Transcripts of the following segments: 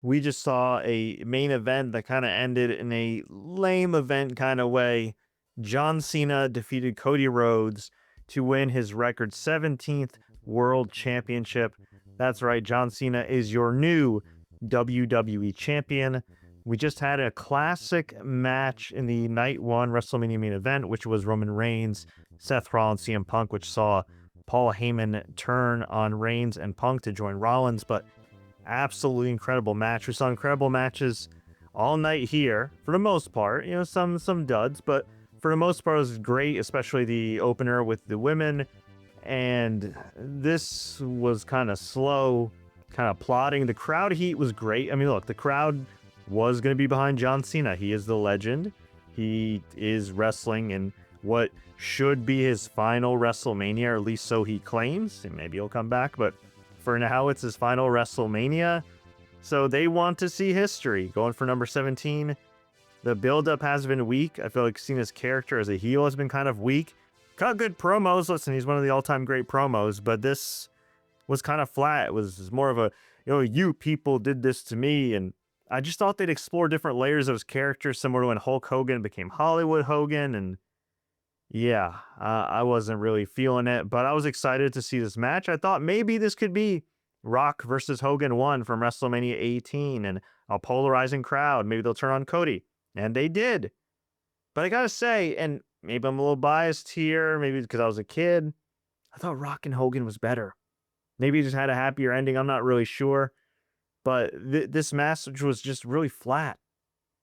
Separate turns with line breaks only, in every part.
We just saw a main event that kind of ended in a lame event kind of way. John Cena defeated Cody Rhodes to win his record 17th World Championship. That's right, John Cena is your new WWE champion. We just had a classic match in the night one WrestleMania main event, which was Roman Reigns, Seth Rollins, CM Punk, which saw Paul Heyman turn on Reigns and Punk to join Rollins. But absolutely incredible match. We saw incredible matches all night here for the most part. You know, some duds, but for the most part, it was great, especially the opener with the women. And this was kind of slow, kind of plodding. The crowd heat was great. I mean, look, the crowd was going to be behind John Cena. He is the legend. He is wrestling in what should be his final WrestleMania, or at least so he claims. And maybe he'll come back, but for now, it's his final WrestleMania. So they want to see history. Going for number 17. The build-up has been weak. I feel like Cena's character as a heel has been kind of weak. Cut good promos. Listen, he's one of the all-time great promos, but this was kind of flat. It was more of a, you people did this to me. And I just thought they'd explore different layers of his character, similar to when Hulk Hogan became Hollywood Hogan. And yeah, I wasn't really feeling it, but I was excited to see this match. I thought maybe this could be Rock versus Hogan 1 from WrestleMania 18 and a polarizing crowd. Maybe they'll turn on Cody. And they did. But I gotta say, and maybe I'm a little biased here, maybe because I was a kid, I thought Rock and Hogan was better. Maybe he just had a happier ending. I'm not really sure. But this match was just really flat.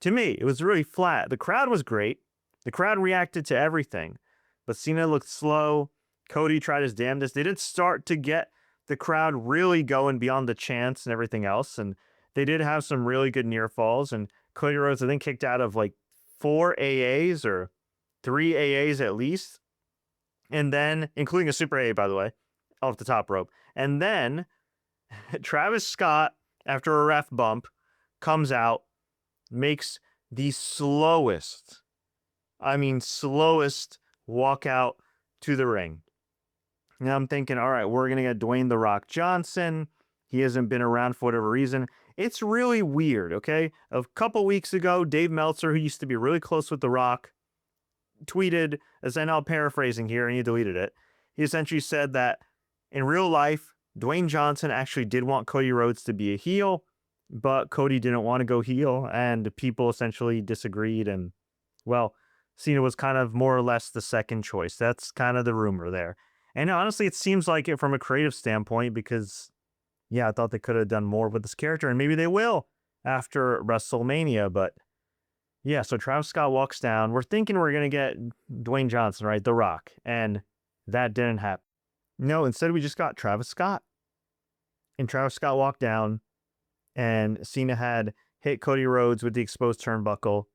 To me, it was really flat. The crowd was great. The crowd reacted to everything, but Cena looked slow. Cody tried his damnedest. They did start to get the crowd really going beyond the chants and everything else, and they did have some really good near falls. And Cody Rhodes, I think, kicked out of like 4 AAs or 3 AAs at least, and then including a super AA, by the way, off the top rope. And then Travis Scott, after a ref bump, comes out, makes the slowest walk out to the ring. And I'm thinking, all right, we're going to get Dwayne The Rock Johnson. He hasn't been around for whatever reason. It's really weird, okay? A couple weeks ago, Dave Meltzer, who used to be really close with The Rock, tweeted, as I'm now paraphrasing here, and he deleted it. He essentially said that in real life, Dwayne Johnson actually did want Cody Rhodes to be a heel, but Cody didn't want to go heel, and people essentially disagreed. And, well, Cena was kind of more or less the second choice. That's kind of the rumor there. And honestly, it seems like it from a creative standpoint because, yeah, I thought they could have done more with this character, and maybe they will after WrestleMania. But yeah, so Travis Scott walks down. We're thinking we're going to get Dwayne Johnson, right? The Rock. And that didn't happen. No, instead we just got Travis Scott. And Travis Scott walked down, and Cena had hit Cody Rhodes with the exposed turnbuckle.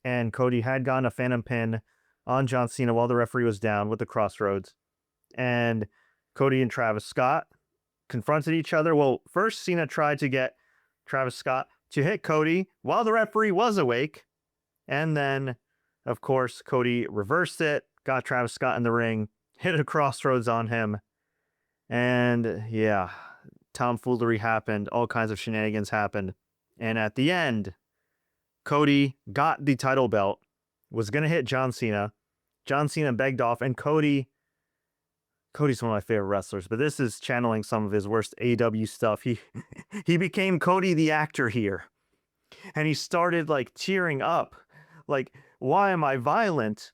And Cody had gotten a phantom pin on John Cena while the referee was down with the crossroads. And Cody and Travis Scott confronted each other. Well, first Cena tried to get Travis Scott to hit Cody while the referee was awake. And then, of course, Cody reversed it, got Travis Scott in the ring, hit a crossroads on him. And yeah, tomfoolery happened. All kinds of shenanigans happened. And at the end, Cody got the title belt, was going to hit John Cena. John Cena begged off, and Cody's one of my favorite wrestlers, but this is channeling some of his worst AW stuff. He became Cody the actor here, and he started like tearing up, like, why am I violent?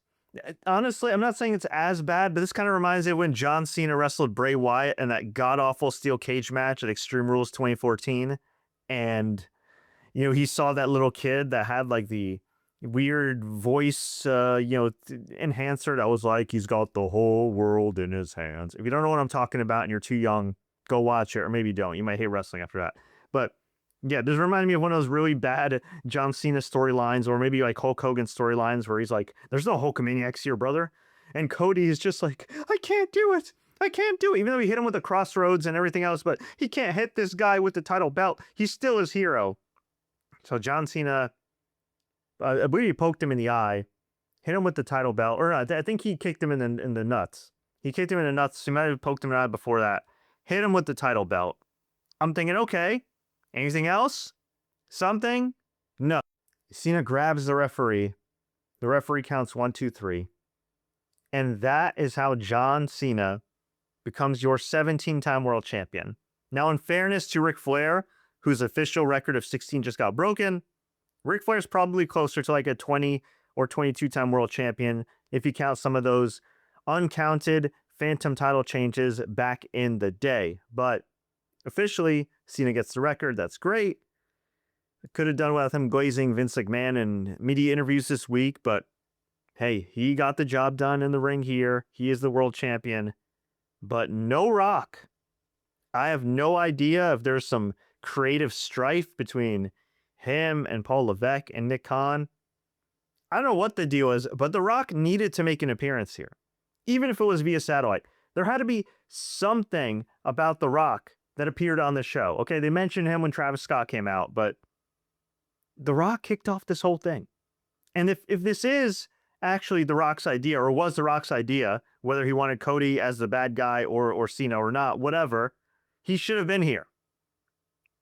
Honestly, I'm not saying it's as bad, but this kind of reminds me of when John Cena wrestled Bray Wyatt in that god-awful steel cage match at Extreme Rules 2014, and he saw that little kid that had like the weird voice, enhancer that was like, he's got the whole world in his hands. If you don't know what I'm talking about and you're too young, go watch it, or maybe don't. You might hate wrestling after that. But yeah, this reminded me of one of those really bad John Cena storylines, or maybe like Hulk Hogan storylines where he's like, there's no Hulkamaniacs here, brother. And Cody is just like, I can't do it. I can't do it. Even though he hit him with the crossroads and everything else, but he can't hit this guy with the title belt. He's still his hero. So John Cena, I believe he poked him in the eye, hit him with the title belt, or I think he kicked him in the nuts. He kicked him in the nuts. He might have poked him in the eye before that. Hit him with the title belt. I'm thinking, okay, anything else? something? No. Cena grabs the referee. The referee counts 1, 2, 3. And that is how John Cena becomes your 17-time world champion. Now, in fairness to Ric Flair, whose official record of 16 just got broken, Ric Flair is probably closer to like a 20 or 22-time world champion if you count some of those uncounted phantom title changes back in the day. But officially, Cena gets the record. That's great. Could have done without him glazing Vince McMahon in media interviews this week, but hey, he got the job done in the ring here. He is the world champion, but no Rock. I have no idea if there's some creative strife between him and Paul Levesque and Nick Khan. I don't know what the deal is, but The Rock needed to make an appearance here, even if it was via satellite. There had to be something about The Rock that appeared on the show. Okay, they mentioned him when Travis Scott came out, but The Rock kicked off this whole thing. And if this is actually The Rock's idea, or was The Rock's idea, whether he wanted Cody as the bad guy or Cena or not, whatever, he should have been here.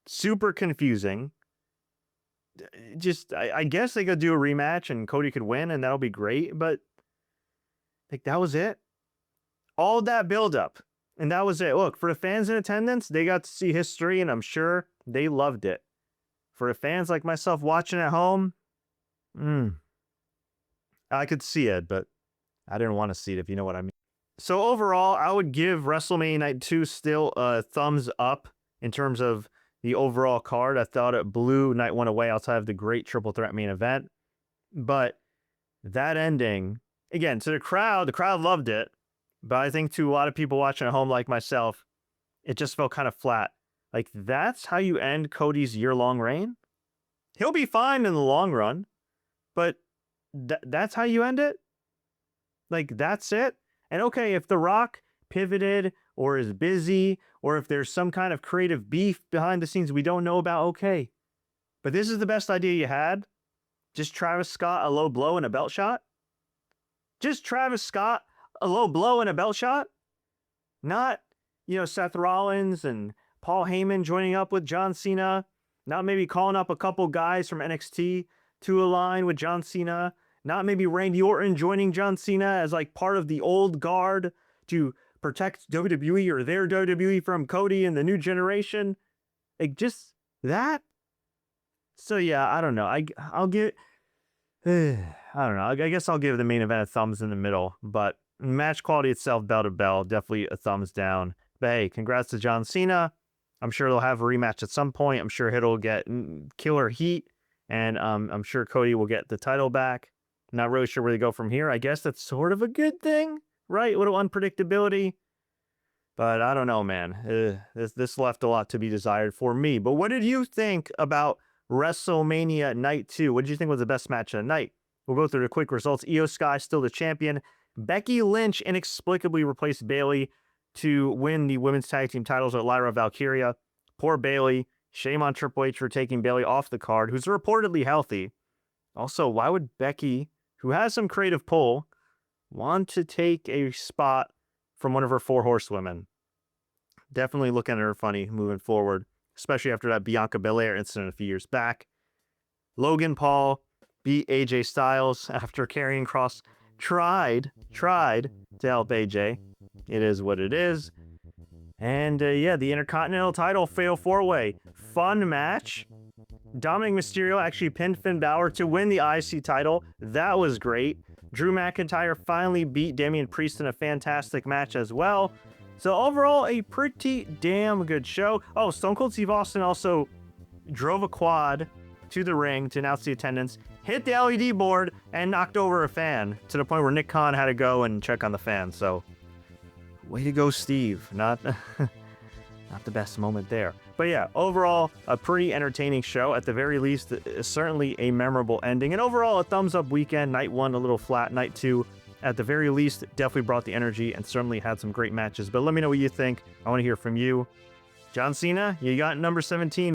Super confusing. Just, I guess they could do a rematch and Cody could win and that'll be great, but like that was it. All that buildup, and that was it. Look, for the fans in attendance, they got to see history and I'm sure they loved it. For the fans like myself watching at home, I could see it, but I didn't want to see it, if you know what I mean. So overall, I would give WrestleMania Night 2 still a thumbs up in terms of the overall card. I thought it blew Night 1 away outside of the great triple threat main event. But that ending, again, to the crowd loved it. But I think to a lot of people watching at home like myself, it just felt kind of flat. Like, that's how you end Cody's year-long reign? He'll be fine in the long run, but that's how you end it? Like, that's it? And okay, if The Rock pivoted or is busy, or if there's some kind of creative beef behind the scenes we don't know about, okay. But this is the best idea you had? Just Travis Scott, a low blow and a belt shot? Just Travis Scott, a low blow and a belt shot? Not, Seth Rollins and Paul Heyman joining up with John Cena. Not maybe calling up a couple guys from NXT to align with John Cena. Not maybe Randy Orton joining John Cena as like part of the old guard to protect WWE or their WWE from Cody and the new generation. Like, just that. So yeah, I don't know. I'll give I don't know. I guess I'll give the main event a thumbs in the middle, but match quality itself, bell to bell, definitely a thumbs down. But hey, congrats to John Cena. I'm sure they'll have a rematch at some point. I'm sure it'll get killer heat, and I'm sure Cody will get the title back. Not really sure where they go from here. I guess that's sort of a good thing, right? A little unpredictability. But I don't know, man. This left a lot to be desired for me. But what did you think about WrestleMania Night 2? What did you think was the best match of the night? We'll go through the quick results. Io Sky still the champion. Becky Lynch inexplicably replaced Bayley to win the women's tag team titles with Lyra Valkyria. Poor Bayley. Shame on Triple H for taking Bayley off the card, who's reportedly healthy. Also, why would Becky, who has some creative pull, want to take a spot from one of her 4 horsewomen? Definitely looking at her funny moving forward, especially after that Bianca Belair incident a few years back. Logan Paul beat AJ Styles after Karrion Kross tried to help AJ. It is what it is. And yeah, the Intercontinental title fatal 4-way. Fun match. Dominic Mysterio actually pinned Finn Balor to win the IC title. That was great. Drew McIntyre finally beat Damian Priest in a fantastic match as well. So overall, a pretty damn good show. Oh, Stone Cold Steve Austin also drove a quad to the ring to announce the attendance, hit the LED board, and knocked over a fan to the point where Nick Khan had to go and check on the fan. So, way to go, Steve. Not the best moment there. But yeah, overall, a pretty entertaining show. At the very least, certainly a memorable ending. And overall, a thumbs up weekend. Night 1, a little flat. Night 2, at the very least, definitely brought the energy and certainly had some great matches. But let me know what you think. I want to hear from you. John Cena, you got number 17.